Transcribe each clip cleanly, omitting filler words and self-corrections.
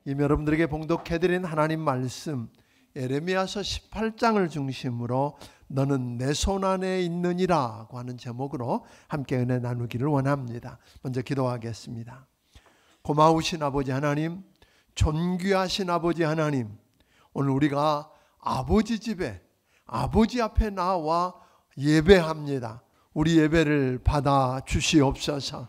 여러분들에게 봉독해드린 하나님 말씀 예레미야서 18장을 중심으로 너는 내 손 안에 있느니라고 하는 제목으로 함께 은혜 나누기를 원합니다. 먼저 기도하겠습니다. 고마우신 아버지 하나님, 존귀하신 아버지 하나님, 오늘 우리가 아버지 집에 아버지 앞에 나와 예배합니다. 우리 예배를 받아 주시옵소서.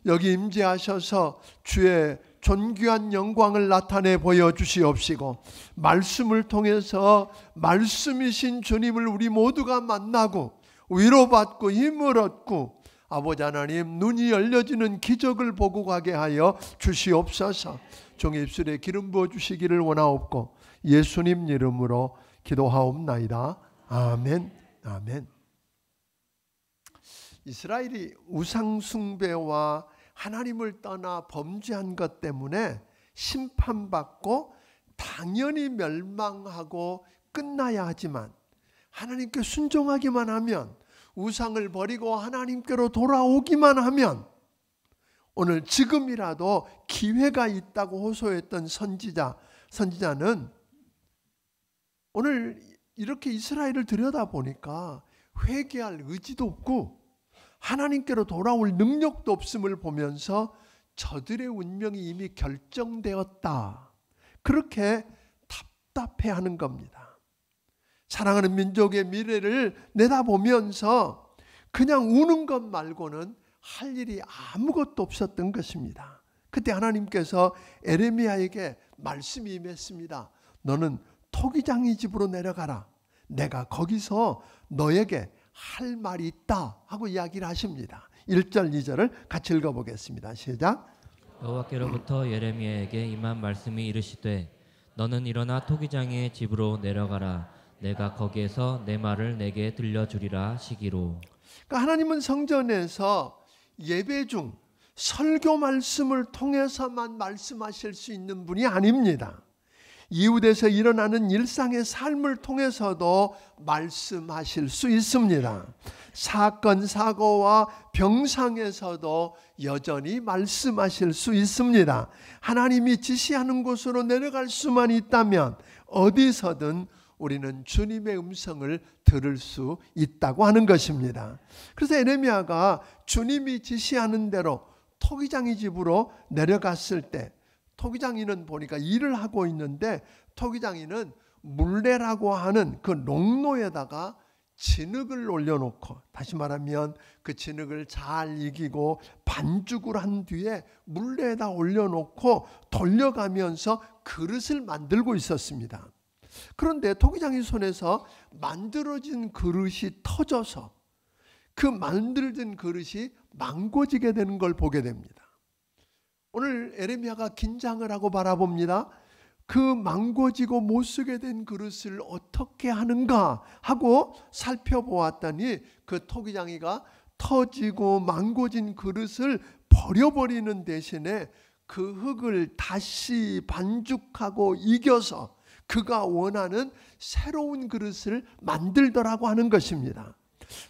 여기 임재하셔서 주의 존귀한 영광을 나타내 보여주시옵시고, 말씀을 통해서 말씀이신 주님을 우리 모두가 만나고 위로받고 힘을 얻고 아버지 하나님 눈이 열려지는 기적을 보고 가게 하여 주시옵소서. 종의 입술에 기름 부어 주시기를 원하옵고 예수님 이름으로 기도하옵나이다. 아멘. 아멘. 이스라엘이 우상 숭배와 하나님을 떠나 범죄한 것 때문에 심판받고 당연히 멸망하고 끝나야 하지만, 하나님께 순종하기만 하면, 우상을 버리고 하나님께로 돌아오기만 하면 오늘 지금이라도 기회가 있다고 호소했던 선지자는 오늘 이렇게 이스라엘을 들여다보니까 회개할 의지도 없고 하나님께로 돌아올 능력도 없음을 보면서 저들의 운명이 이미 결정되었다, 그렇게 답답해하는 겁니다. 사랑하는 민족의 미래를 내다보면서 그냥 우는 것 말고는 할 일이 아무것도 없었던 것입니다. 그때 하나님께서 에레미야에게 말씀이 임했습니다. 너는 토기장이 집으로 내려가라. 내가 거기서 너에게 할 말이 있다 하고 이야기를 하십니다. 1절 2절을 같이 읽어보겠습니다. 시작. 여호와께로부터 예레미야에게 임한 말씀이 이르시되 너는 일어나 토기장의 집으로 내려가라. 내가 거기에서 내 말을 내게 들려주리라 시기로. 그러니까 하나님은 성전에서 예배 중 설교 말씀을 통해서만 말씀하실 수 있는 분이 아닙니다. 이웃에서 일어나는 일상의 삶을 통해서도 말씀하실 수 있습니다. 사건 사고와 병상에서도 여전히 말씀하실 수 있습니다. 하나님이 지시하는 곳으로 내려갈 수만 있다면 어디서든 우리는 주님의 음성을 들을 수 있다고 하는 것입니다. 그래서 에레미야가 주님이 지시하는 대로 토기장이 집으로 내려갔을 때, 토기장이는 보니까 일을 하고 있는데 토기장이는 물레라고 하는 그 농로에다가 진흙을 올려놓고, 다시 말하면 그 진흙을 잘 이기고 반죽을 한 뒤에 물레에다 올려놓고 돌려가면서 그릇을 만들고 있었습니다. 그런데 토기장이 손에서 만들어진 그릇이 터져서 그 만들어진 그릇이 망고지게 되는 걸 보게 됩니다. 오늘 에레미야가 긴장을 하고 바라봅니다. 그 망고지고 못쓰게 된 그릇을 어떻게 하는가 하고 살펴보았더니 그 토기장이가 터지고 망고진 그릇을 버려버리는 대신에 그 흙을 다시 반죽하고 이겨서 그가 원하는 새로운 그릇을 만들더라고 하는 것입니다.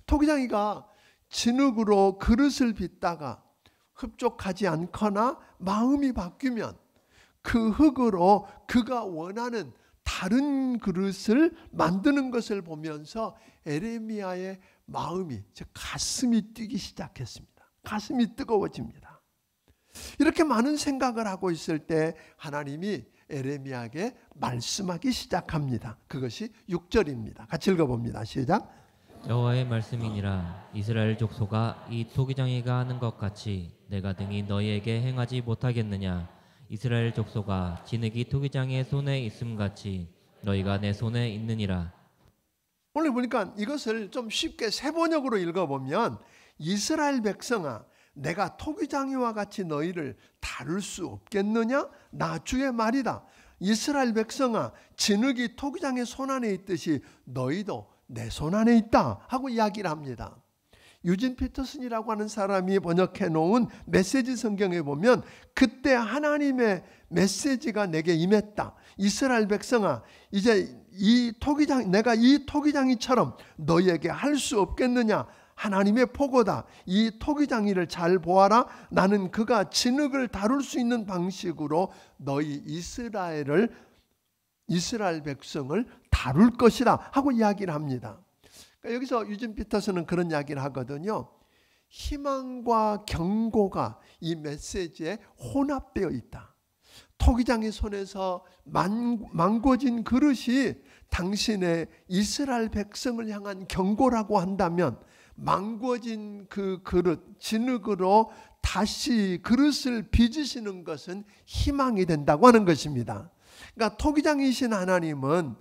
토기장이가 진흙으로 그릇을 빚다가 흡족하지 않거나 마음이 바뀌면 그 흙으로 그가 원하는 다른 그릇을 만드는 것을 보면서 에레미야의 마음이, 즉 가슴이 뛰기 시작했습니다. 가슴이 뜨거워집니다. 이렇게 많은 생각을 하고 있을 때 하나님이 에레미야에게 말씀하기 시작합니다. 그것이 6절입니다. 같이 읽어봅니다. 시작. 여호와의 말씀이니라. 이스라엘 족속아, 이 토기장이가 하는 것 같이 내가 등이 너희에게 행하지 못하겠느냐. 이스라엘 족속아, 진흙이 토기장의 손에 있음같이 너희가 내 손에 있느니라. 오늘 보니까 이것을 좀 쉽게 세번역으로 읽어보면, 이스라엘 백성아, 내가 토기장이와 같이 너희를 다룰 수 없겠느냐? 나 주의 말이다. 이스라엘 백성아, 진흙이 토기장의 손 안에 있듯이 너희도 내 손 안에 있다 하고 이야기를 합니다. 유진 피터슨이라고 하는 사람이 번역해 놓은 메시지 성경에 보면, 그때 하나님의 메시지가 내게 임했다. 이스라엘 백성아, 이제 이 토기장, 내가 이 토기장이처럼 너희에게 할 수 없겠느냐 하나님의 보고다. 이 토기장이를 잘 보아라. 나는 그가 진흙을 다룰 수 있는 방식으로 너희 이스라엘 백성을 다룰 것이다 하고 이야기를 합니다. 그러니까 여기서 유진 피터스는 그런 이야기를 하거든요. 희망과 경고가 이 메시지에 혼합되어 있다. 토기장의 손에서 망고진 그릇이 당신의 이스라엘 백성을 향한 경고라고 한다면, 망고진 그 그릇, 진흙으로 다시 그릇을 빚으시는 것은 희망이 된다고 하는 것입니다. 그러니까 토기장이신 하나님은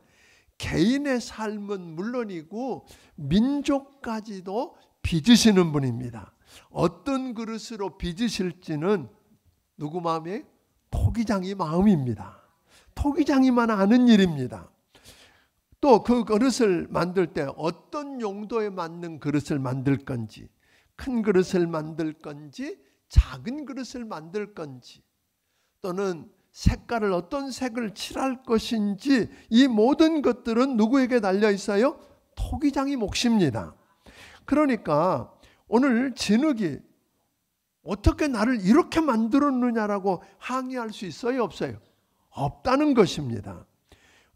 개인의 삶은 물론이고 민족까지도 빚으시는 분입니다. 어떤 그릇으로 빚으실지는 누구 마음에? 토기장이 마음입니다. 토기장이만 아는 일입니다. 또 그 그릇을 만들 때 어떤 용도에 맞는 그릇을 만들 건지, 큰 그릇을 만들 건지 작은 그릇을 만들 건지, 또는 색깔을 어떤 색을 칠할 것인지, 이 모든 것들은 누구에게 달려 있어요? 토기장이 몫입니다. 그러니까 오늘 진흙이 어떻게 나를 이렇게 만들었느냐라고 항의할 수 있어요? 없어요? 없다는 것입니다.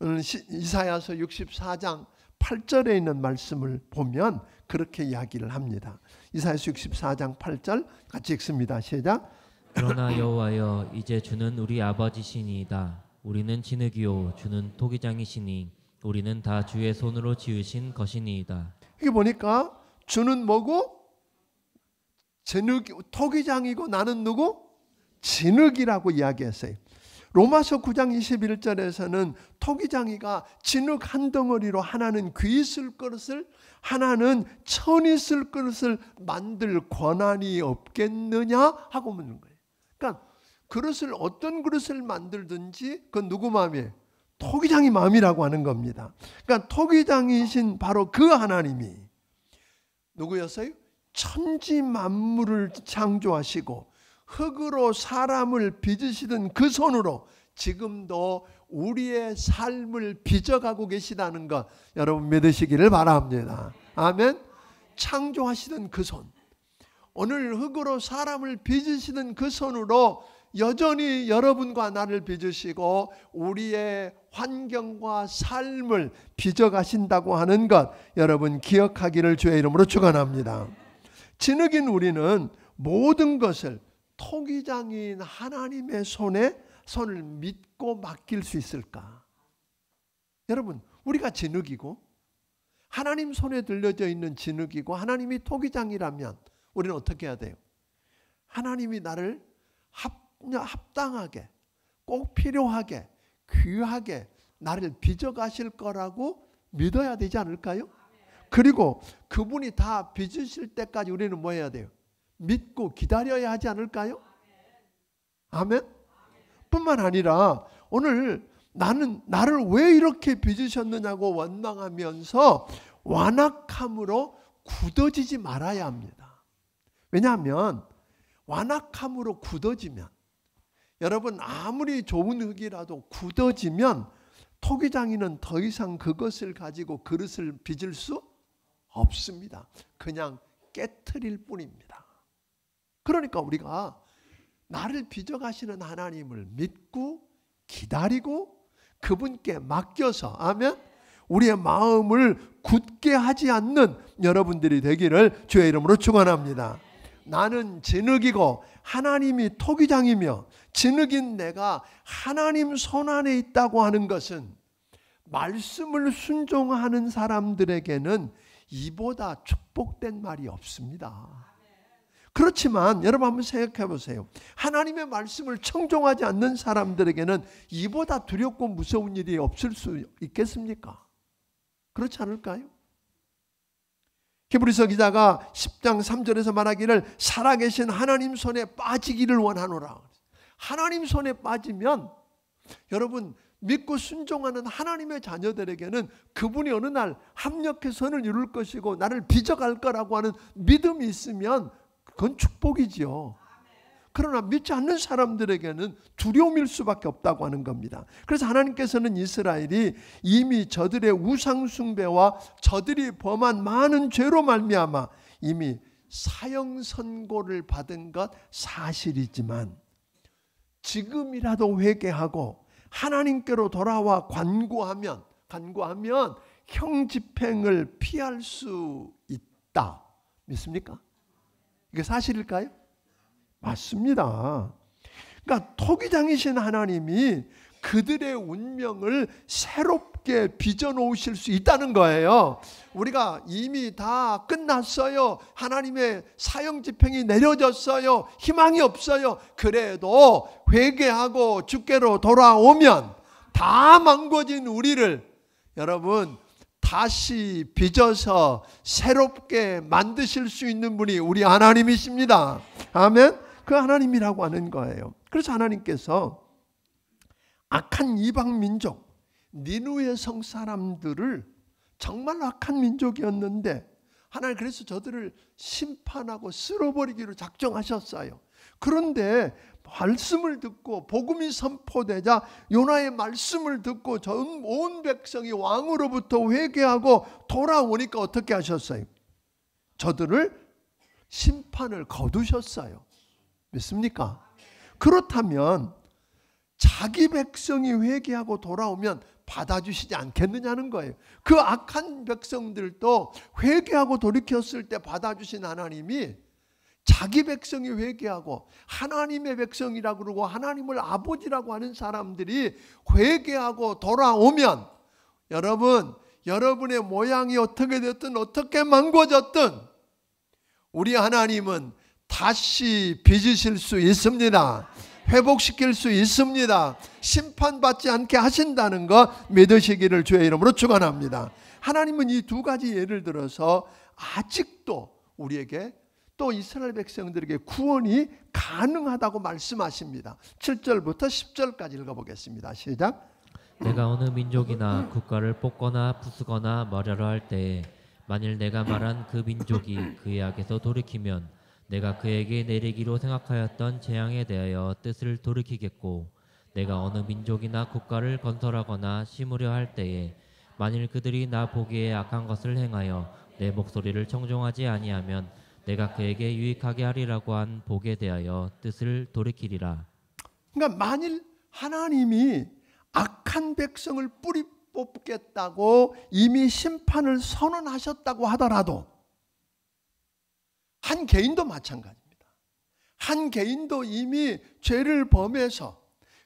오늘 이사야서 64장 8절에 있는 말씀을 보면 그렇게 이야기를 합니다. 이사야서 64장 8절 같이 읽습니다. 시작. 그러나 여호와여, 이제 주는 우리 아버지시니이다. 우리는 진흙이요 주는 토기장이시니 우리는 다 주의 손으로 지으신 것이니이다. 이게 보니까 주는 뭐고? 진흙, 토기장이고 나는 누구? 진흙이라고 이야기했어요. 로마서 9장 21절에서는 토기장이가 진흙 한 덩어리로 하나는 귀 쓸 그릇을, 하나는 천이 쓸 그릇을 만들 권한이 없겠느냐 하고 묻는 거예요. 그러니까 그릇을, 어떤 그릇을 만들든지 그건 누구 마음이에요? 토기장이 마음이라고 하는 겁니다. 그러니까 토기장이신 바로 그 하나님이 누구였어요? 천지 만물을 창조하시고 흙으로 사람을 빚으시던 그 손으로 지금도 우리의 삶을 빚어가고 계시다는 것 여러분 믿으시기를 바랍니다. 아멘. 창조하시던 그 손, 오늘 흙으로 사람을 빚으시던 그 손으로 여전히 여러분과 나를 빚으시고 우리의 환경과 삶을 빚어가신다고 하는 것 여러분 기억하기를 주의 이름으로 축원합니다. 진흙인 우리는 모든 것을 토기장인 하나님의 손을 믿고 맡길 수 있을까? 여러분, 우리가 진흙이고 하나님 손에 들려져 있는 진흙이고 하나님이 토기장이라면 우리는 어떻게 해야 돼요? 하나님이 나를 합당하게, 꼭 필요하게, 귀하게 나를 빚어가실 거라고 믿어야 되지 않을까요? 그리고 그분이 다 빚으실 때까지 우리는 뭐 해야 돼요? 믿고 기다려야 하지 않을까요? 아멘? 뿐만 아니라 오늘 나를 왜 이렇게 빚으셨느냐고 원망하면서 완악함으로 굳어지지 말아야 합니다. 왜냐하면 완악함으로 굳어지면, 여러분 아무리 좋은 흙이라도 굳어지면 토기장이는 더 이상 그것을 가지고 그릇을 빚을 수 없습니다. 그냥 깨트릴 뿐입니다. 그러니까 우리가 나를 빚어가시는 하나님을 믿고 기다리고 그분께 맡겨서, 아멘, 우리의 마음을 굳게 하지 않는 여러분들이 되기를 주의 이름으로 축원합니다. 나는 진흙이고 하나님이 토기장이며 진흙인 내가 하나님 손 안에 있다고 하는 것은 말씀을 순종하는 사람들에게는 이보다 축복된 말이 없습니다. 그렇지만 여러분 한번 생각해 보세요. 하나님의 말씀을 청종하지 않는 사람들에게는 이보다 두렵고 무서운 일이 없을 수 있겠습니까? 그렇지 않을까요? 히브리서 기자가 10장 3절에서 말하기를 살아계신 하나님 손에 빠지기를 원하노라. 하나님 손에 빠지면 여러분 믿고 순종하는 하나님의 자녀들에게는 그분이 어느 날 합력해 선을 이룰 것이고 나를 빚어갈 거라고 하는 믿음이 있으면 그건 축복이지요. 그러나 믿지 않는 사람들에게는 두려움일 수밖에 없다고 하는 겁니다. 그래서 하나님께서는 이스라엘이 이미 저들의 우상 숭배와 저들이 범한 많은 죄로 말미암아 이미 사형 선고를 받은 것 사실이지만 지금이라도 회개하고 하나님께로 돌아와 간구하면 형 집행을 피할 수 있다. 믿습니까? 이게 사실일까요? 맞습니다. 그러니까 토기장이신 하나님이 그들의 운명을 새롭게 빚어놓으실 수 있다는 거예요. 우리가 이미 다 끝났어요. 하나님의 사형 집행이 내려졌어요. 희망이 없어요. 그래도 회개하고 주께로 돌아오면 다 망가진 우리를 여러분 다시 빚어서 새롭게 만드실 수 있는 분이 우리 하나님이십니다. 아멘. 그 하나님이라고 하는 거예요. 그래서 하나님께서 악한 이방 민족 니누의 성 사람들을 정말 악한 민족이었는데 하나님 그래서 저들을 심판하고 쓸어버리기로 작정하셨어요. 그런데 말씀을 듣고 복음이 선포되자 요나의 말씀을 듣고 전 온 백성이 왕으로부터 회개하고 돌아오니까 어떻게 하셨어요? 저들을 심판을 거두셨어요. 믿습니까? 그렇다면 자기 백성이 회개하고 돌아오면 받아주시지 않겠느냐는 거예요. 그 악한 백성들도 회개하고 돌이켰을 때 받아주신 하나님이 자기 백성이 회개하고 하나님의 백성이라고 그러고 하나님을 아버지라고 하는 사람들이 회개하고 돌아오면 여러분, 여러분의 모양이 어떻게 됐든 어떻게 망가졌든 우리 하나님은 다시 빚으실 수 있습니다. 회복시킬 수 있습니다. 심판받지 않게 하신다는 것 믿으시기를 주의 이름으로 축원합니다. 하나님은 이 두 가지 예를 들어서 아직도 우리에게 또 이스라엘 백성들에게 구원이 가능하다고 말씀하십니다. 7절부터 10절까지 읽어보겠습니다. 시작. 내가 어느 민족이나 국가를 뽑거나 부수거나 멸하려 할 때에 만일 내가 말한 그 민족이 그의 악에서 돌이키면 내가 그에게 내리기로 생각하였던 재앙에 대하여 뜻을 돌이키겠고 내가 어느 민족이나 국가를 건설하거나 심으려 할 때에 만일 그들이 나 보기에 악한 것을 행하여 내 목소리를 청종하지 아니하면 내가 그에게 유익하게 하리라고 한 복에 대하여 뜻을 돌이키리라. 그러니까 만일 하나님이 악한 백성을 뿌리 뽑겠다고 이미 심판을 선언하셨다고 하더라도 한 개인도 마찬가지입니다. 한 개인도 이미 죄를 범해서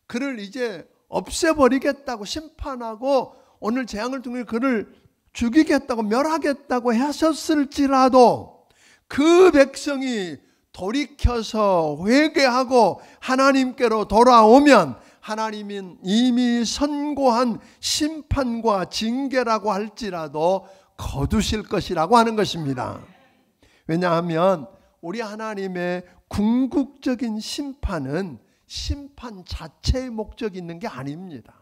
그를 이제 없애버리겠다고 심판하고 오늘 재앙을 통해 그를 죽이겠다고 멸하겠다고 하셨을지라도 그 백성이 돌이켜서 회개하고 하나님께로 돌아오면 하나님은 이미 선고한 심판과 징계라고 할지라도 거두실 것이라고 하는 것입니다. 왜냐하면 우리 하나님의 궁극적인 심판은 심판 자체의 목적이 있는 게 아닙니다.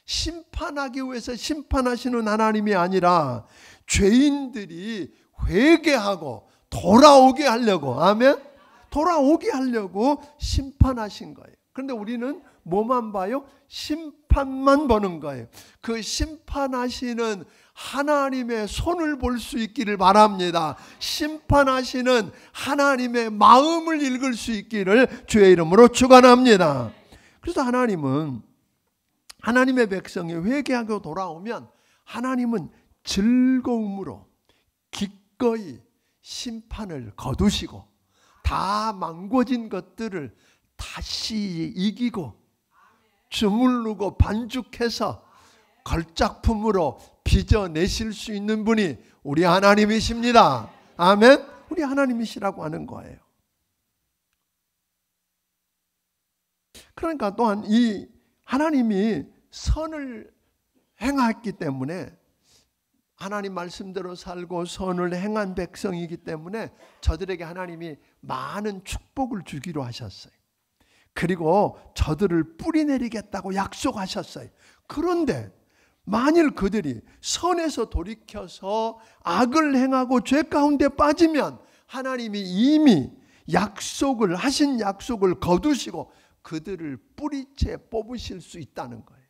심판하기 위해서 심판하시는 하나님이 아니라 죄인들이 회개하고 돌아오게 하려고, 아멘? 돌아오게 하려고 심판하신 거예요. 그런데 우리는 뭐만 봐요? 심판만 보는 거예요. 그 심판하시는 하나님의 손을 볼 수 있기를 바랍니다. 심판하시는 하나님의 마음을 읽을 수 있기를 주의 이름으로 축원합니다. 그래서 하나님은 하나님의 백성이 회개하고 돌아오면 하나님은 즐거움으로 기꺼이 심판을 거두시고 다 망가진 것들을 다시 이기고 주물르고 반죽해서 걸작품으로 빚어내실 수 있는 분이 우리 하나님이십니다. 아멘. 우리 하나님이시라고 하는 거예요. 그러니까 또한 이 하나님이 선을 행했기 때문에 하나님 말씀대로 살고 선을 행한 백성이기 때문에 저들에게 하나님이 많은 축복을 주기로 하셨어요. 그리고 저들을 뿌리내리겠다고 약속하셨어요. 그런데 만일 그들이 선에서 돌이켜서 악을 행하고 죄 가운데 빠지면 하나님이 이미 하신 약속을 거두시고 그들을 뿌리채 뽑으실 수 있다는 거예요.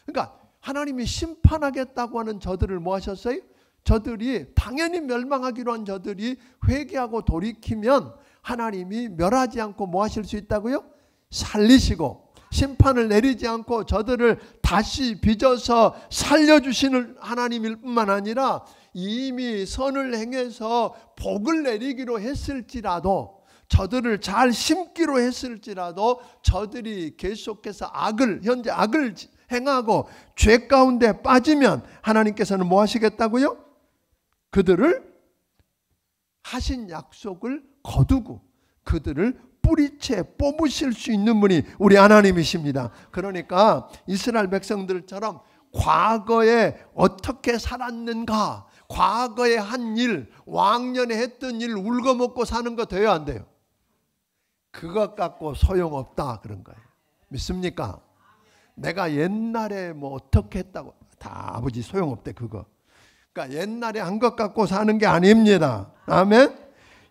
그러니까 하나님이 심판하겠다고 하는 저들을 뭐 하셨어요? 저들이 당연히 멸망하기로 한 저들이 회개하고 돌이키면 하나님이 멸하지 않고 뭐 하실 수 있다고요? 살리시고 심판을 내리지 않고 저들을 다시 빚어서 살려주시는 하나님일 뿐만 아니라 이미 선을 행해서 복을 내리기로 했을지라도 저들을 잘 심기로 했을지라도 저들이 계속해서 현재 악을 행하고 죄 가운데 빠지면 하나님께서는 뭐 하시겠다고요? 그들을 하신 약속을 거두고 그들을 뿌리채 뽑으실 수 있는 분이 우리 하나님이십니다. 그러니까 이스라엘 백성들처럼 과거에 어떻게 살았는가, 과거에 한 일, 왕년에 했던 일 울거먹고 사는 거 돼요, 안 돼요? 그것 갖고 소용없다 그런 거예요. 믿습니까? 내가 옛날에 뭐 어떻게 했다고 다 아버지 소용없대 그거. 그러니까 옛날에 한 것 갖고 사는 게 아닙니다. 아멘.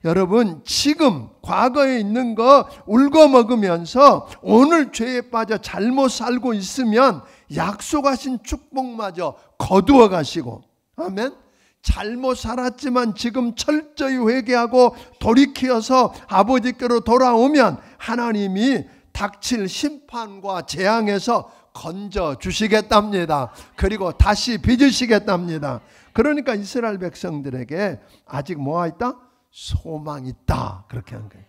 여러분 지금 과거에 있는 거 울거먹으면서 오늘 죄에 빠져 잘못 살고 있으면 약속하신 축복마저 거두어 가시고, 아멘. 잘못 살았지만 지금 철저히 회개하고 돌이켜서 아버지께로 돌아오면 하나님이 닥칠 심판과 재앙에서 건져 주시겠답니다. 그리고 다시 빚으시겠답니다. 그러니까 이스라엘 백성들에게 아직 뭐가 있다? 소망이 있다. 그렇게 한 거예요.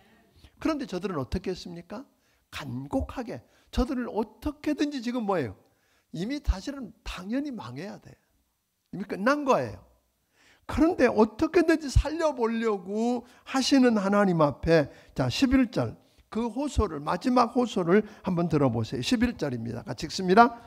그런데 저들은 어떻게 했습니까? 간곡하게 저들을 어떻게든지 지금 뭐예요? 이미 사실은 당연히 망해야 돼요. 이미 끝난 거예요. 그런데 어떻게든지 살려보려고 하시는 하나님 앞에, 자 11절 그 호소를, 마지막 호소를 한번 들어보세요. 11절입니다. 같이 읽습니다.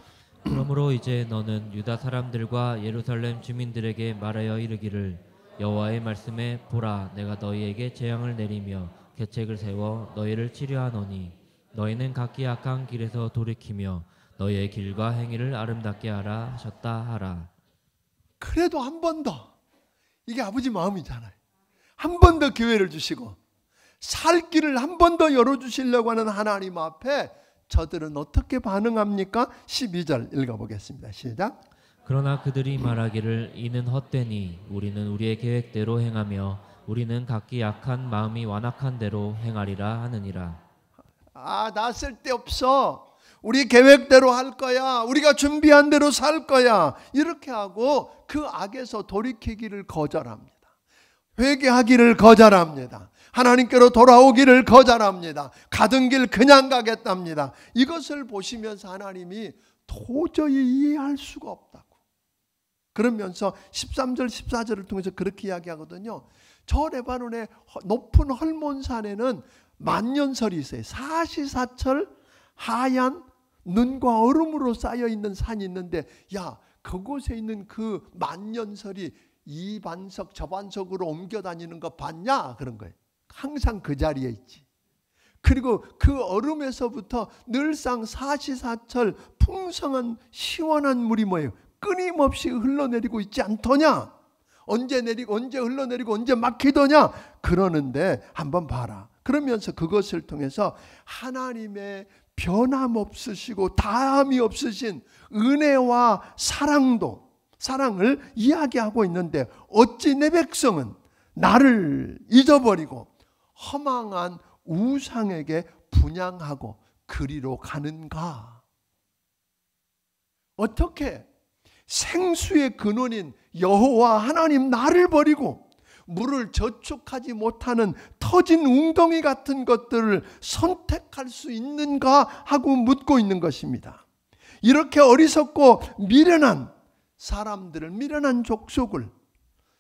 그러므로 이제 너는 유다 사람들과 예루살렘 주민들에게 말하여 이르기를 여호와의 말씀에 보라, 내가 너희에게 재앙을 내리며 계책을 세워 너희를 치료하노니 너희는 각기 악한 길에서 돌이키며 너희의 길과 행위를 아름답게 하라 하셨다 하라. 그래도 한 번 더, 이게 아버지 마음이잖아요. 한 번 더 기회를 주시고 살 길을 한 번 더 열어주시려고 하는 하나님 앞에 저들은 어떻게 반응합니까? 12절 읽어보겠습니다. 시작. 그러나 그들이 말하기를 이는 헛되니 우리는 우리의 계획대로 행하며 우리는 각기 약한 마음이 완악한 대로 행하리라 하느니라. 나 쓸데없어. 우리 계획대로 할 거야. 우리가 준비한 대로 살 거야. 이렇게 하고 그 악에서 돌이키기를 거절합니다. 회개하기를 거절합니다. 하나님께로 돌아오기를 거절합니다. 가던 길 그냥 가겠답니다. 이것을 보시면서 하나님이 도저히 이해할 수가 없다고. 그러면서 13절 14절을 통해서 그렇게 이야기하거든요. 저 레바논의 높은 헐몬산에는 만년설이 있어요. 사시사철 하얀 눈과 얼음으로 쌓여있는 산이 있는데, 야 그곳에 있는 그 만년설이 이 반석 저 반석으로 옮겨 다니는 거 봤냐? 그런 거예요. 항상 그 자리에 있지. 그리고 그 얼음에서부터 늘상 사시사철 풍성한 시원한 물이 뭐예요? 끊임없이 흘러내리고 있지 않더냐? 언제 내리고 언제 흘러내리고 언제 막히더냐? 그러는데 한번 봐라. 그러면서 그것을 통해서 하나님의 변함없으시고 다함이 없으신 은혜와 사랑을 이야기하고 있는데, 어찌 내 백성은 나를 잊어버리고 허망한 우상에게 분향하고 그리로 가는가? 어떻게 생수의 근원인 여호와 하나님 나를 버리고 물을 저축하지 못하는 터진 웅덩이 같은 것들을 선택할 수 있는가 하고 묻고 있는 것입니다. 이렇게 어리석고 미련한 사람들을, 미련한 족속을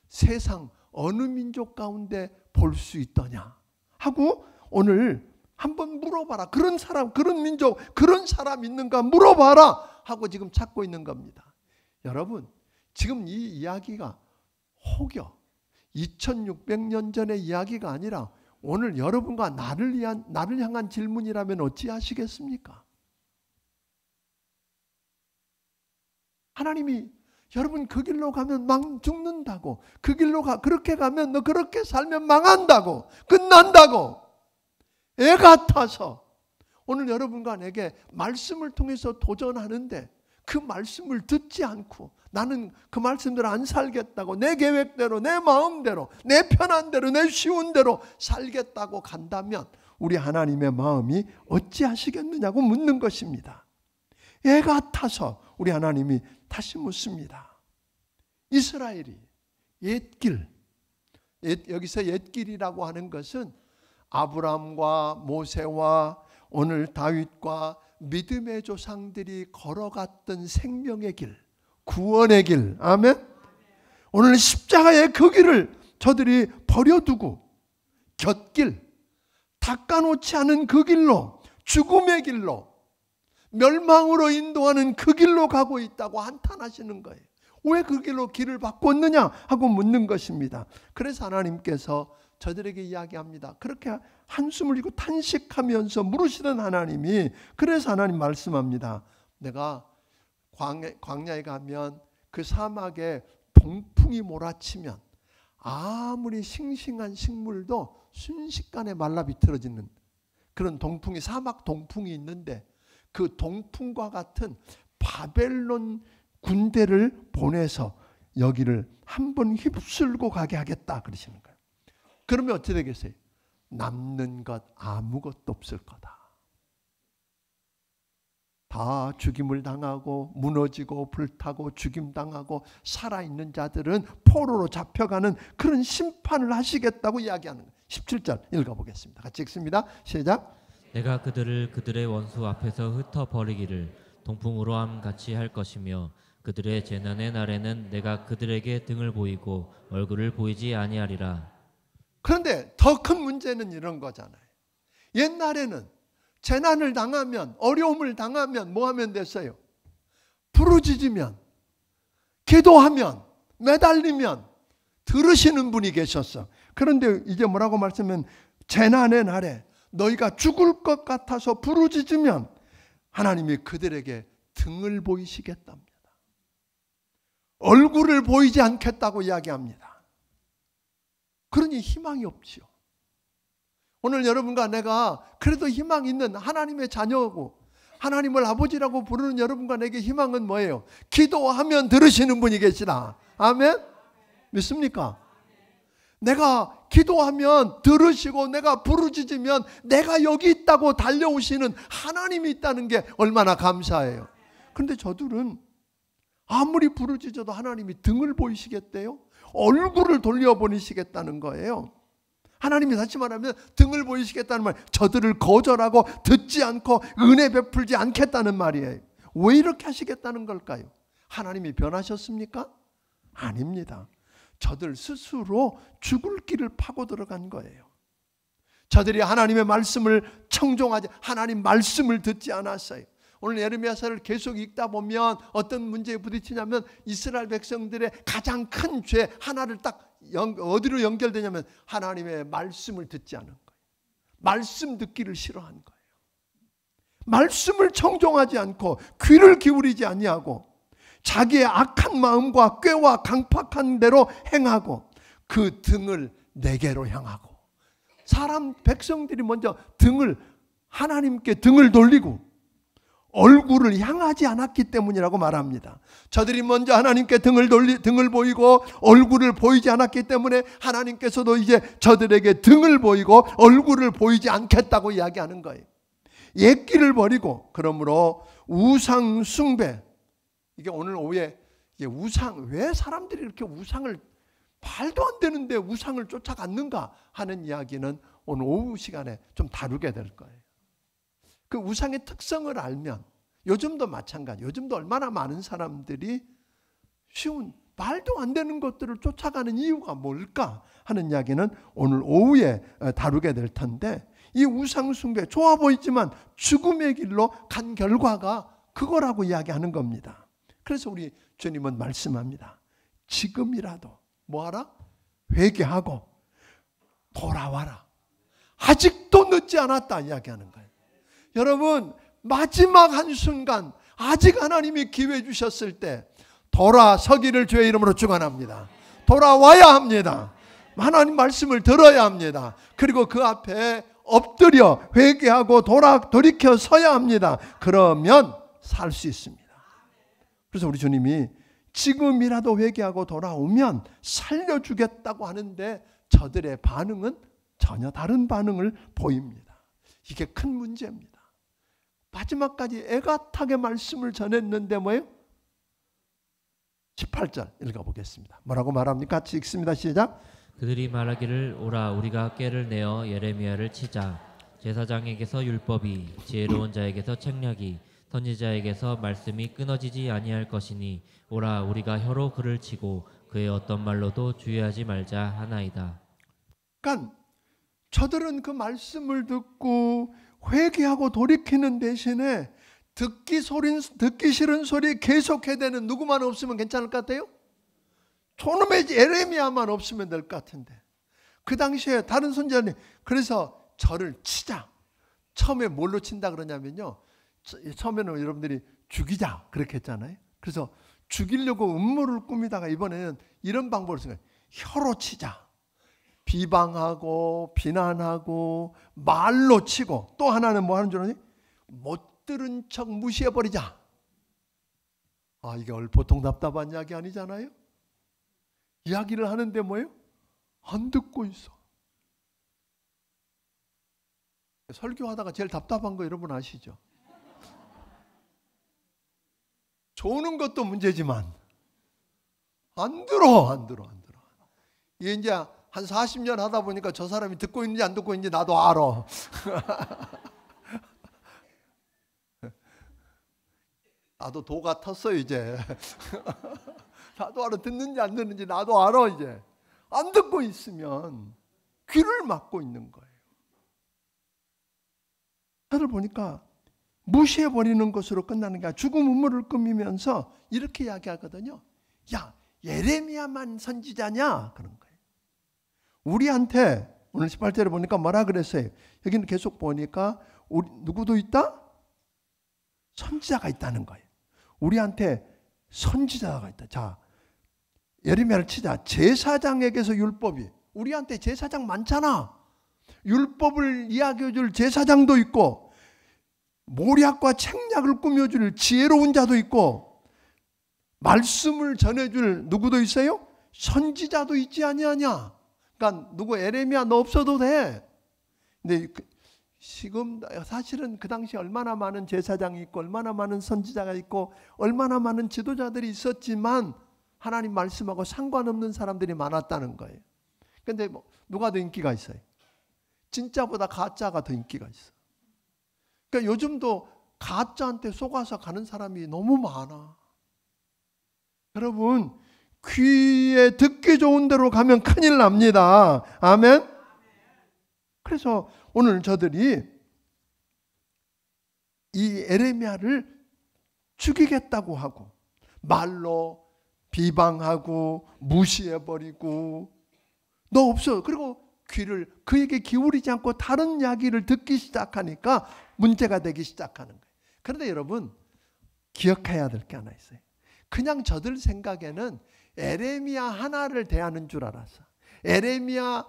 세상 어느 민족 가운데 볼 수 있더냐 하고 오늘 한번 물어봐라. 그런 사람, 그런 민족, 그런 사람 있는가 물어봐라 하고 지금 찾고 있는 겁니다. 여러분 지금 이 이야기가 혹여 2600년 전의 이야기가 아니라 오늘 여러분과 나를 향한 질문이라면 어찌하시겠습니까? 하나님이 여러분 그 길로 가면 죽는다고, 그 길로 그렇게 가면 너 그렇게 살면 망한다고, 끝난다고 애 같아서 오늘 여러분과 내게 말씀을 통해서 도전하는데, 그 말씀을 듣지 않고 나는 그 말씀대로 안 살겠다고 내 계획대로 내 마음대로 내 편한 대로 내 쉬운 대로 살겠다고 간다면 우리 하나님의 마음이 어찌하시겠느냐고 묻는 것입니다. 애 같아서 우리 하나님이 다시 묻습니다. 이스라엘이 옛길, 여기서 옛길이라고 하는 것은 아브라함과 모세와 오늘 다윗과 믿음의 조상들이 걸어갔던 생명의 길, 구원의 길, 아멘. 오늘 십자가의 그 길을 저들이 버려두고 곁길, 닦아놓지 않은 그 길로, 죽음의 길로, 멸망으로 인도하는 그 길로 가고 있다고 한탄하시는 거예요. 왜 그 길로 길을 바꿨느냐 하고 묻는 것입니다. 그래서 하나님께서 저들에게 이야기합니다. 그렇게 한숨을 쉬고 탄식하면서 물으시던 하나님이, 그래서 하나님 말씀합니다. 내가 광야에 가면 그 사막에 동풍이 몰아치면 아무리 싱싱한 식물도 순식간에 말라 비틀어지는 그런 동풍이, 사막 동풍이 있는데 그 동풍과 같은 바벨론 군대를 보내서 여기를 한번 휩쓸고 가게 하겠다 그러시는 거예요. 그러면 어떻게 되겠어요? 남는 것 아무것도 없을 거다. 다 죽임을 당하고 무너지고 불타고 죽임당하고 살아있는 자들은 포로로 잡혀가는 그런 심판을 하시겠다고 이야기하는 거예요. 17절 읽어보겠습니다. 같이 읽습니다. 시작. 내가 그들을 그들의 원수 앞에서 흩어버리기를 동풍으로 함같이 할 것이며 그들의 재난의 날에는 내가 그들에게 등을 보이고 얼굴을 보이지 아니하리라. 그런데 더 큰 문제는 이런 거잖아요. 옛날에는 재난을 당하면, 어려움을 당하면 뭐 하면 됐어요? 부르짖으면, 기도하면, 매달리면 들으시는 분이 계셨어. 그런데 이제 뭐라고 말씀하면, 재난의 날에 너희가 죽을 것 같아서 부르짖으면 하나님이 그들에게 등을 보이시겠답니다. 얼굴을 보이지 않겠다고 이야기합니다. 그러니 희망이 없지요. 오늘 여러분과 내가 그래도 희망 있는 하나님의 자녀고 하나님을 아버지라고 부르는 여러분과 내게 희망은 뭐예요? 기도하면 들으시는 분이 계시다. 아멘? 믿습니까? 내가 기도하면 들으시고 내가 부르짖으면 내가 여기 있다고 달려오시는 하나님이 있다는 게 얼마나 감사해요. 그런데 저들은 아무리 부르짖어도 하나님이 등을 보이시겠대요? 얼굴을 돌려보내시겠다는 거예요. 하나님이 다시 말하면 등을 보이시겠다는 말, 저들을 거절하고 듣지 않고 은혜 베풀지 않겠다는 말이에요. 왜 이렇게 하시겠다는 걸까요? 하나님이 변하셨습니까? 아닙니다. 저들 스스로 죽을 길을 파고 들어간 거예요. 저들이 하나님의 말씀을 청종하지, 하나님 말씀을 듣지 않았어요. 오늘 예레미야서를 계속 읽다 보면 어떤 문제에 부딪히냐면 이스라엘 백성들의 가장 큰 죄 하나를 딱 어디로 연결되냐면 하나님의 말씀을 듣지 않은 거예요. 말씀 듣기를 싫어한 거예요. 말씀을 청종하지 않고 귀를 기울이지 아니하고 자기의 악한 마음과 꾀와 강팍한 대로 행하고 그 등을 내게로 향하고, 사람 백성들이 먼저 하나님께 등을 돌리고 얼굴을 향하지 않았기 때문이라고 말합니다. 저들이 먼저 하나님께 등을 보이고 얼굴을 보이지 않았기 때문에 하나님께서도 이제 저들에게 등을 보이고 얼굴을 보이지 않겠다고 이야기하는 거예요. 옛길을 버리고, 그러므로 우상 숭배, 이게 오늘 오후에 우상, 왜 사람들이 이렇게 우상을, 말도 안 되는데 우상을 쫓아갔는가 하는 이야기는 오늘 오후 시간에 좀 다루게 될 거예요. 그 우상의 특성을 알면, 요즘도 마찬가지, 요즘도 얼마나 많은 사람들이 쉬운 말도 안 되는 것들을 쫓아가는 이유가 뭘까 하는 이야기는 오늘 오후에 다루게 될 텐데, 이 우상 숭배 좋아 보이지만 죽음의 길로 간 결과가 그거라고 이야기하는 겁니다. 그래서 우리 주님은 말씀합니다. 지금이라도 뭐하라? 회개하고 돌아와라. 아직도 늦지 않았다 이야기하는 거예요. 여러분, 마지막 한순간 아직 하나님이 기회 주셨을 때 돌아서기를 주의 이름으로 축원합니다. 돌아와야 합니다. 하나님 말씀을 들어야 합니다. 그리고 그 앞에 엎드려 회개하고 돌이켜 서야 합니다. 그러면 살 수 있습니다. 그래서 우리 주님이 지금이라도 회개하고 돌아오면 살려주겠다고 하는데 저들의 반응은 전혀 다른 반응을 보입니다. 이게 큰 문제입니다. 마지막까지 애같하게 말씀을 전했는데 뭐예요? 18절 읽어보겠습니다. 뭐라고 말합니까? 같이 읽습니다. 시작. 그들이 말하기를 오라 우리가 꾀를 내어 예레미야를 치자. 제사장에게서 율법이, 지혜로운 자에게서 책략이, 선지자에게서 말씀이 끊어지지 아니할 것이니 오라 우리가 혀로 그를 치고 그의 어떤 말로도 주의하지 말자 하나이다. 그러니까 저들은 그 말씀을 듣고 회개하고 돌이키는 대신에 듣기 싫은 소리 계속해야 되는 누구만 없으면 괜찮을 것 같아요? 저놈의 예레미야만 없으면 될 것 같은데. 그 당시에 다른 선지자님 그래서 저를 치자. 처음에 뭘로 친다 그러냐면요. 처음에는 여러분들이 죽이자 그렇게 했잖아요. 그래서 죽이려고 음모를 꾸미다가 이번에는 이런 방법을 써요. 혀로 치자. 비방하고 비난하고 말로 치고 또 하나는 뭐 하는 줄 아니? 못 들은 척 무시해버리자. 아, 이게 보통 답답한 이야기 아니잖아요. 이야기를 하는데 뭐예요? 안 듣고 있어. 설교하다가 제일 답답한 거 여러분 아시죠? 좋은 것도 문제지만 안 들어. 이게 이제 한 40년 하다 보니까 저 사람이 듣고 있는지 안 듣고 있는지 나도 알아. 나도 도 같았어 이제. 나도 알아. 듣는지 안 듣는지 나도 알아 이제. 안 듣고 있으면 귀를 막고 있는 거예요. 다들 보니까 무시해버리는 것으로 끝나는 게 아니라 죽음 음모를 꾸미면서 이렇게 이야기하거든요. 야, 예레미야만 선지자냐? 그런 거예요. 우리한테 오늘 18절에 보니까 뭐라 그랬어요? 여기는 계속 보니까 우리 누구도 있다? 선지자가 있다는 거예요. 우리한테 선지자가 있다. 자, 예레미야를 치자. 제사장에게서 율법이. 우리한테 제사장 많잖아. 율법을 이야기해 줄 제사장도 있고 모략과 책략을 꾸며줄 지혜로운 자도 있고 말씀을 전해줄 누구도 있어요? 선지자도 있지 아니하냐. 그러니까 누구 예레미야 너 없어도 돼. 근데 지금 사실은 그 당시 얼마나 많은 제사장이 있고 얼마나 많은 선지자가 있고 얼마나 많은 지도자들이 있었지만 하나님 말씀하고 상관없는 사람들이 많았다는 거예요. 근데 누가 더 인기가 있어요? 진짜보다 가짜가 더 인기가 있어. 그러니까 요즘도 가짜한테 속아서 가는 사람이 너무 많아. 여러분 귀에 듣기 좋은 대로 가면 큰일 납니다. 아멘. 그래서 오늘 저들이 이 예레미야를 죽이겠다고 하고 말로 비방하고 무시해버리고 너 없어. 그리고 귀를 그에게 기울이지 않고 다른 이야기를 듣기 시작하니까 문제가 되기 시작하는 거예요. 그런데 여러분 기억해야 될 게 하나 있어요. 그냥 저들 생각에는 예레미야 하나를 대하는 줄 알았어. 예레미야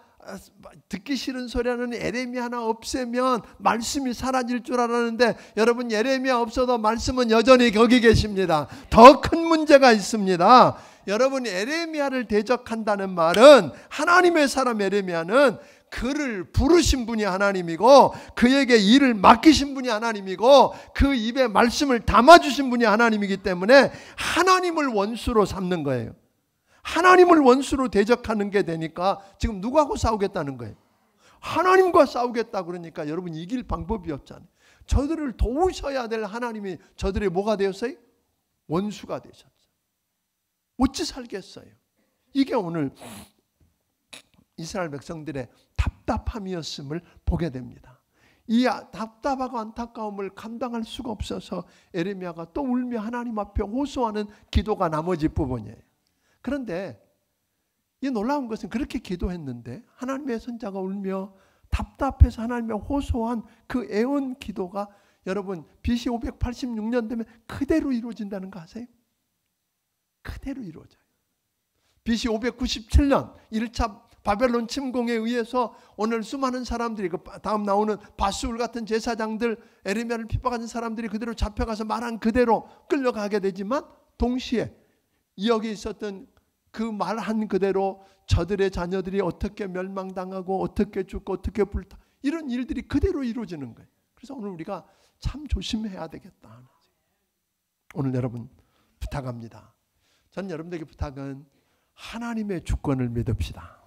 듣기 싫은 소리 하는 예레미야 하나 없애면 말씀이 사라질 줄 알았는데 여러분 예레미야 없어도 말씀은 여전히 거기 계십니다. 더 큰 문제가 있습니다. 여러분 예레미야를 대적한다는 말은 하나님의 사람 예레미야는 그를 부르신 분이 하나님이고 그에게 일을 맡기신 분이 하나님이고 그 입에 말씀을 담아주신 분이 하나님이기 때문에 하나님을 원수로 삼는 거예요. 하나님을 원수로 대적하는 게 되니까 지금 누구하고 싸우겠다는 거예요? 하나님과 싸우겠다 그러니까 여러분 이길 방법이 없잖아요. 저들을 도우셔야 될 하나님이 저들의 뭐가 되었어요? 원수가 되셨어요. 어찌 살겠어요? 이게 오늘 이스라엘 백성들의 답답함이었음을 보게 됩니다. 이 답답하고 안타까움을 감당할 수가 없어서 예레미야가 또 울며 하나님 앞에 호소하는 기도가 나머지 부분이에요. 그런데 이 놀라운 것은 그렇게 기도했는데 하나님의 선자가 울며 답답해서 하나님의 호소한 그 애원 기도가 여러분 BC 586년 되면 그대로 이루어진다는 거 아세요? 그대로 이루어져요. BC 597년 1차 바벨론 침공에 의해서 오늘 수많은 사람들이 다음 나오는 바스울 같은 제사장들 예레미야를 핍박하는 사람들이 그대로 잡혀가서 말한 그대로 끌려가게 되지만 동시에 여기 있었던 그 말한 그대로 저들의 자녀들이 어떻게 멸망당하고 어떻게 죽고 어떻게 불타, 이런 일들이 그대로 이루어지는 거예요. 그래서 오늘 우리가 참 조심해야 되겠다. 오늘 여러분 부탁합니다. 전 여러분들에게 부탁은 하나님의 주권을 믿읍시다.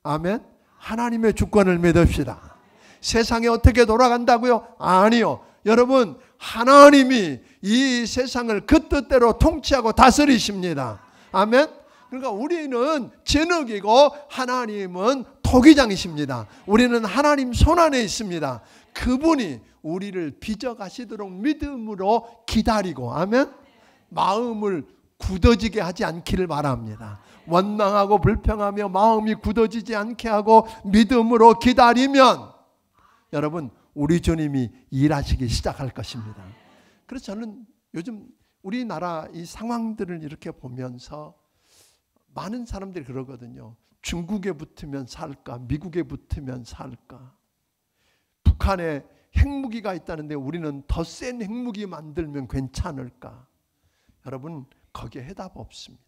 아멘. 하나님의 주권을 믿읍시다. 세상이 어떻게 돌아간다고요? 아니요. 여러분, 하나님이 이 세상을 그 뜻대로 통치하고 다스리십니다. 아멘. 그러니까 우리는 진흙이고 하나님은 토기장이십니다. 우리는 하나님 손안에 있습니다. 그분이 우리를 빚어가시도록 믿음으로 기다리고, 아멘. 마음을 굳어지게 하지 않기를 바랍니다. 원망하고 불평하며 마음이 굳어지지 않게 하고 믿음으로 기다리면 여러분, 우리 주님이 일하시기 시작할 것입니다. 그래서 저는 요즘 우리나라 이 상황들을 이렇게 보면서 많은 사람들이 그러거든요. 중국에 붙으면 살까? 미국에 붙으면 살까? 북한에 핵무기가 있다는데 우리는 더 센 핵무기 만들면 괜찮을까? 여러분, 거기에 해답 없습니다.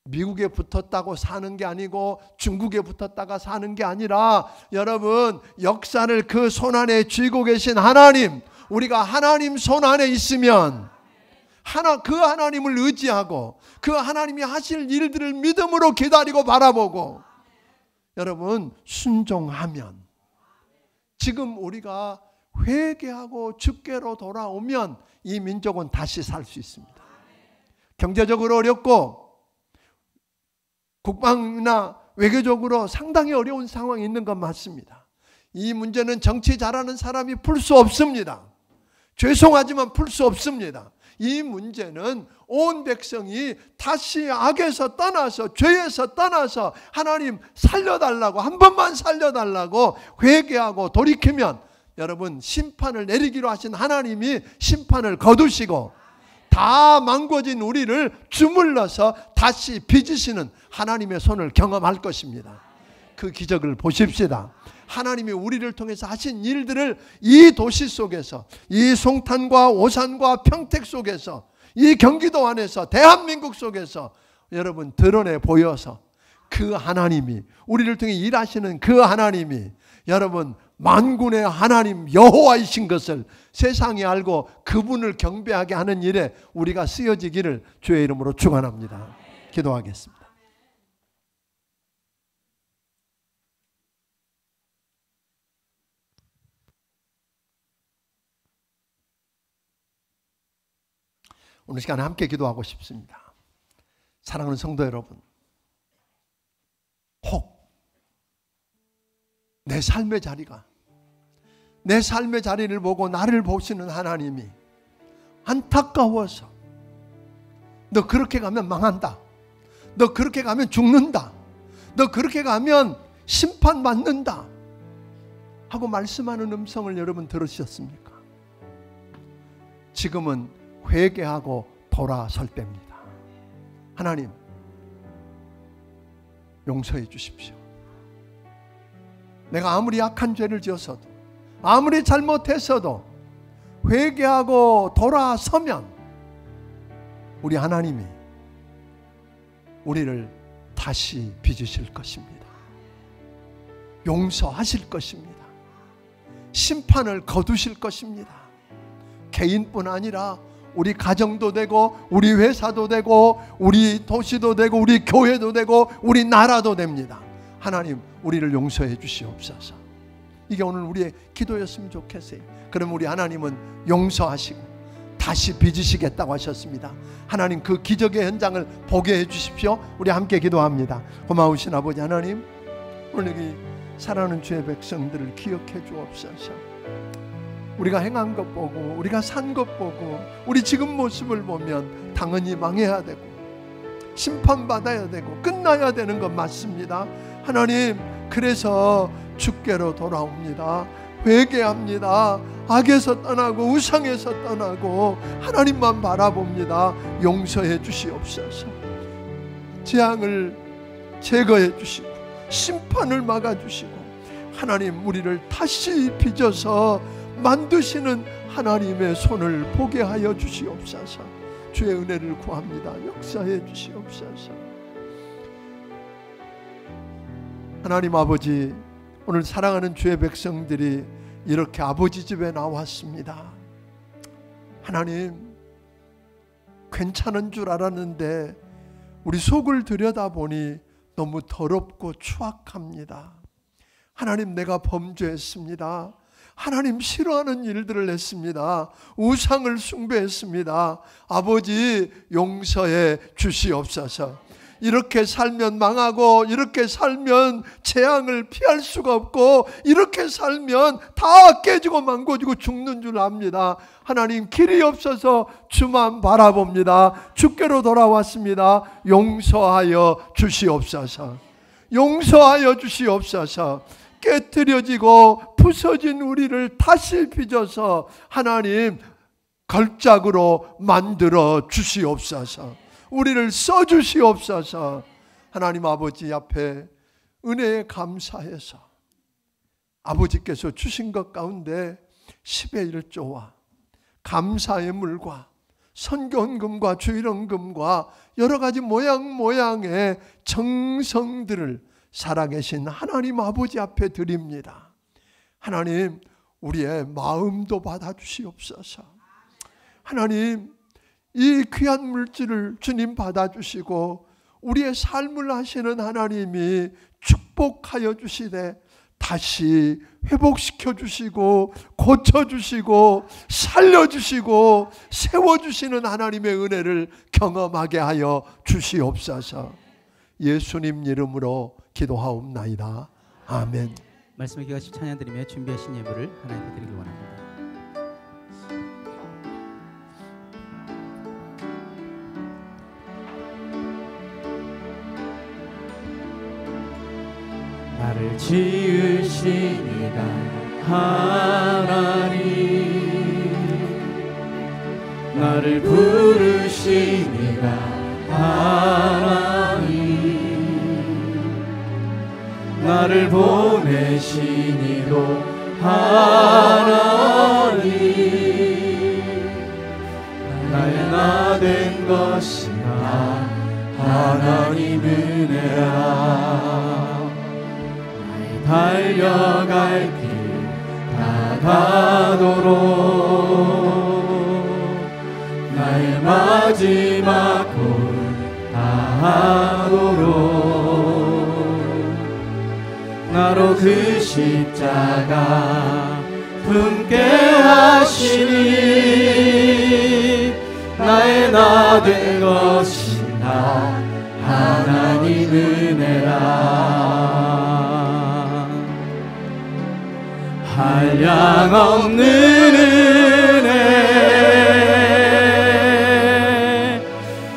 미국에 붙었다고 사는 게 아니고 중국에 붙었다가 사는 게 아니라 여러분, 역사를 그 손안에 쥐고 계신 하나님, 우리가 하나님 손안에 있으면 그 하나님을 의지하고 그 하나님이 하실 일들을 믿음으로 기다리고 바라보고 여러분 순종하면, 지금 우리가 회개하고 주께로 돌아오면 이 민족은 다시 살 수 있습니다. 경제적으로 어렵고 국방이나 외교적으로 상당히 어려운 상황이 있는 건 맞습니다. 이 문제는 정치 잘하는 사람이 풀 수 없습니다. 죄송하지만 풀 수 없습니다. 이 문제는 온 백성이 다시 악에서 떠나서 죄에서 떠나서 하나님 살려달라고, 한 번만 살려달라고 회개하고 돌이키면 여러분 심판을 내리기로 하신 하나님이 심판을 거두시고 다 망고진 우리를 주물러서 다시 빚으시는 하나님의 손을 경험할 것입니다. 그 기적을 보십시다. 하나님이 우리를 통해서 하신 일들을 이 도시 속에서, 이 송탄과 오산과 평택 속에서, 이 경기도 안에서, 대한민국 속에서 여러분 드러내 보여서 그 하나님이, 우리를 통해 일하시는 그 하나님이 여러분 만군의 하나님 여호와이신 것을 세상이 알고 그분을 경배하게 하는 일에 우리가 쓰여지기를 주의 이름으로 축원합니다. 기도하겠습니다. 오늘 시간에 함께 기도하고 싶습니다. 사랑하는 성도 여러분, 혹 내 삶의 자리가, 내 삶의 자리를 보고 나를 보시는 하나님이 안타까워서 너 그렇게 가면 망한다, 너 그렇게 가면 죽는다, 너 그렇게 가면 심판받는다 하고 말씀하는 음성을 여러분 들으셨습니까? 지금은 회개하고 돌아설 때입니다. 하나님 용서해 주십시오. 내가 아무리 악한 죄를 지었어도, 아무리 잘못했어도 회개하고 돌아서면 우리 하나님이 우리를 다시 빚으실 것입니다. 용서하실 것입니다. 심판을 거두실 것입니다. 개인뿐 아니라 우리 가정도 되고 우리 회사도 되고 우리 도시도 되고 우리 교회도 되고 우리 나라도 됩니다. 하나님 우리를 용서해 주시옵소서. 이게 오늘 우리의 기도였으면 좋겠어요. 그럼 우리 하나님은 용서하시고 다시 빚으시겠다고 하셨습니다. 하나님 그 기적의 현장을 보게 해 주십시오. 우리 함께 기도합니다. 고마우신 아버지 하나님, 오늘 여기 사랑하는 주의 백성들을 기억해 주옵소서. 우리가 행한 것 보고 우리가 산 것 보고 우리 지금 모습을 보면 당연히 망해야 되고 심판받아야 되고 끝나야 되는 건 맞습니다. 하나님 그래서 주께로 돌아옵니다. 회개합니다. 악에서 떠나고 우상에서 떠나고 하나님만 바라봅니다. 용서해 주시옵소서. 재앙을 제거해 주시고 심판을 막아주시고 하나님 우리를 다시 빚어서 만드시는 하나님의 손을 보게 하여 주시옵소서. 주의 은혜를 구합니다. 역사해 주시옵소서. 하나님 아버지, 오늘 사랑하는 주의 백성들이 이렇게 아버지 집에 나왔습니다. 하나님, 괜찮은 줄 알았는데 우리 속을 들여다보니 너무 더럽고 추악합니다. 하나님, 내가 범죄했습니다. 하나님 싫어하는 일들을 했습니다. 우상을 숭배했습니다. 아버지, 용서해 주시옵소서. 이렇게 살면 망하고, 이렇게 살면 재앙을 피할 수가 없고, 이렇게 살면 다 깨지고 망고지고 죽는 줄 압니다. 하나님, 길이 없어서 주만 바라봅니다. 주께로 돌아왔습니다. 용서하여 주시옵소서. 용서하여 주시옵소서. 깨트려지고 부서진 우리를 다시 빚어서 하나님 걸작으로 만들어 주시옵소서. 우리를 써주시옵소서. 하나님 아버지 앞에 은혜에 감사해서 아버지께서 주신 것 가운데 10의 1조와 감사의 물과 선견금과 주일원금과 여러 가지 모양의 정성들을 살아계신 하나님 아버지 앞에 드립니다. 하나님, 우리의 마음도 받아주시옵소서. 하나님, 이 귀한 물질을 주님 받아주시고 우리의 삶을 하시는 하나님이 축복하여 주시되 다시 회복시켜 주시고 고쳐주시고 살려주시고 세워주시는 하나님의 은혜를 경험하게 하여 주시옵소서. 예수님 이름으로 기도하옵나이다. 아멘. 말씀을 기가시 찬양드리며 준비하신 예물을 하나님께 드리기 원합니다. 나를 지으신 이가 하나님, 나를 부르신 이가 하나님, 나를 보내신 이도 하나님, 나의 나 된 것이나 하나님 은혜라. 달려갈 길 다가도록 나의 마지막 골 다하도록 나로 그 십자가 품게 하시니 나의 나 된 것이나 하나님 은혜라. 한량없는 은혜,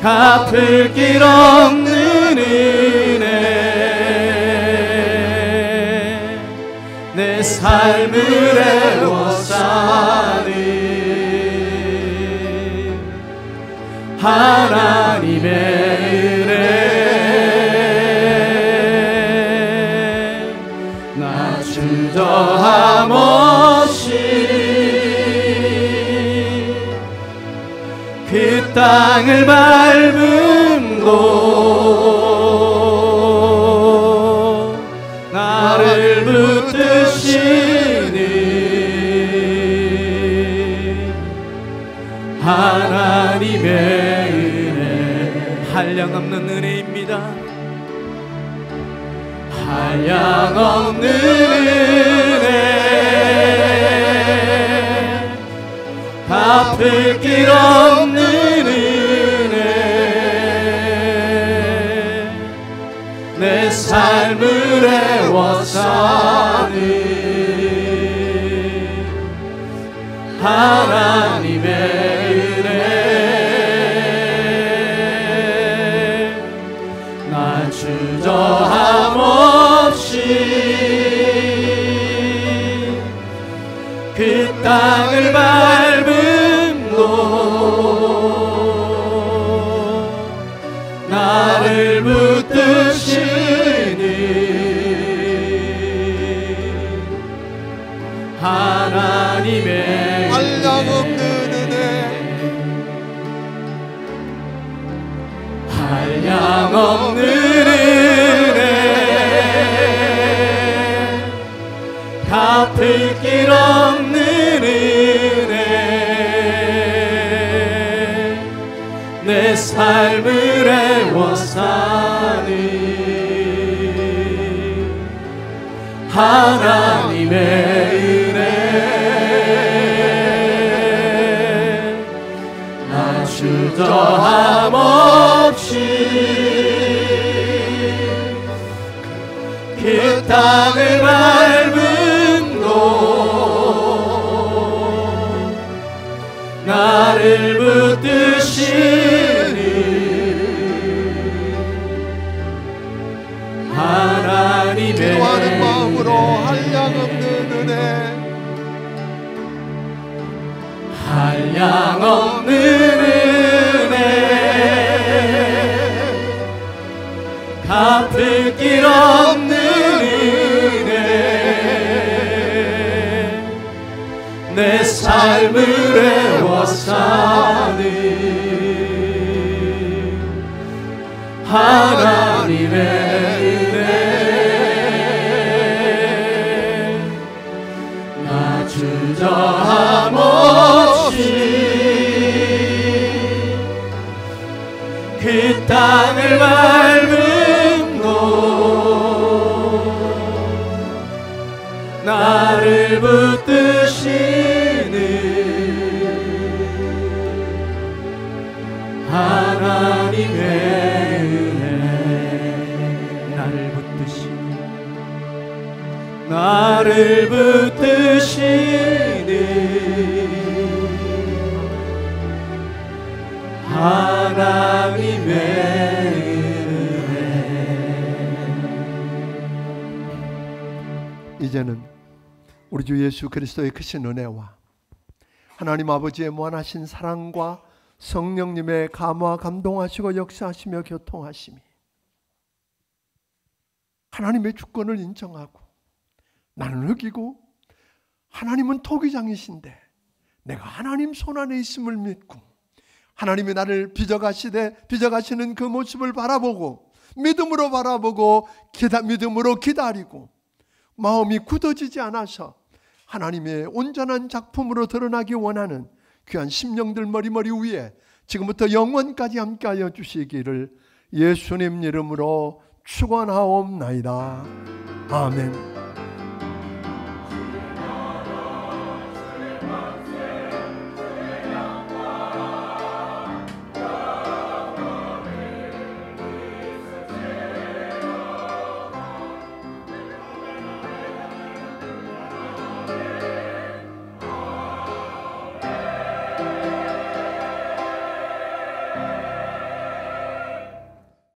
갚을 길 없는 은혜, 내 삶을 애워싸는 하나님의 은혜. 나 주저함 없이 그 땅을 밟음도 나를 붙드시는 하나님의 은혜. 한량없는 은혜입니다. 한량없는 은혜, 갚을 길 없는 은혜, 내 삶을 애워싸는 하나님의 은혜. 나 주저함 없이 그 땅을 밟음도 나를 붙드시는 하나님의 한량없는 내 삶을 애워싸는 하나님의 은혜 나 주저함 없이 그 땅을 밟은 곳 나를 붙드시는 하나님의 기도하는 마음으로 한량없는 은혜 한량없는 은혜 갚을 길 없는 은혜 내 삶을 애워싸는 하나님의 은혜 나 주저함 없이 그 땅을 밟은 곳 나를 붙드시는 하나님의 은혜 나를 붙드시는 하나님의 은혜 이제는 우리 주 예수 그리스도의 크신 은혜와 하나님 아버지의 무한하신 사랑과 성령님의 감화 감동하시고 역사하시며 교통하심이 하나님의 주권을 인정하고 나는 흑이고 하나님은 토기장이신데 내가 하나님 손안에 있음을 믿고 하나님이 나를 빚어가시는 그 모습을 바라보고 믿음으로 바라보고 믿음으로 기다리고 마음이 굳어지지 않아서 하나님의 온전한 작품으로 드러나기 원하는 귀한 심령들 머리머리 위에 지금부터 영원까지 함께하여 주시기를 예수님 이름으로 축원하옵나이다. 아멘.